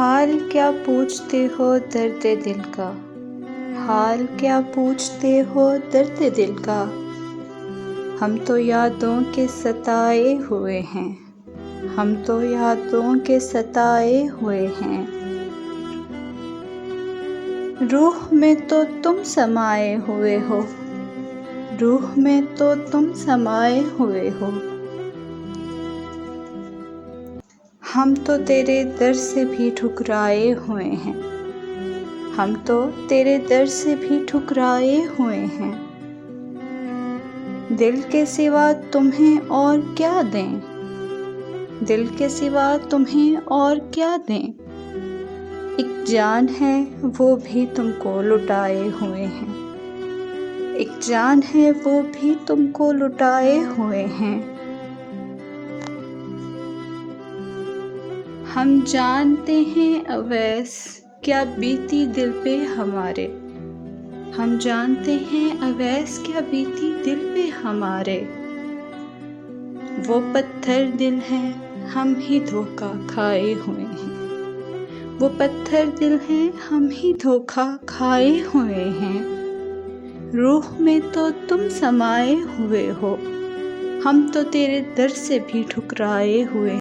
हाल क्या पूछते हो दर्द दिल का, हाल क्या पूछते हो दर्द दिल का। हम तो यादों के सताए हुए हैं, हम तो यादों के सताए हुए हैं। रूह में तो तुम समाए हुए हो, रूह में तो तुम समाए हुए हो। हम तो तेरे दर से भी ठुकराए हुए हैं, हम तो तेरे दर से भी ठुकराए हुए हैं। दिल के सिवा तुम्हें और क्या दें, दिल के सिवा तुम्हें और क्या दें। एक जान है वो भी तुमको लुटाए हुए हैं, एक जान है वो भी तुमको लुटाए हुए हैं। हम जानते हैं अवैस क्या बीती दिल पे हमारे, हम जानते हैं अवैस क्या बीती दिल पे हमारे। वो पत्थर दिल है हम ही धोखा खाए हुए हैं, वो पत्थर दिल है हम ही धोखा खाए हुए हैं। रूह में तो तुम समाए हुए हो, हम तो तेरे दर से भी ठुकराए हुए।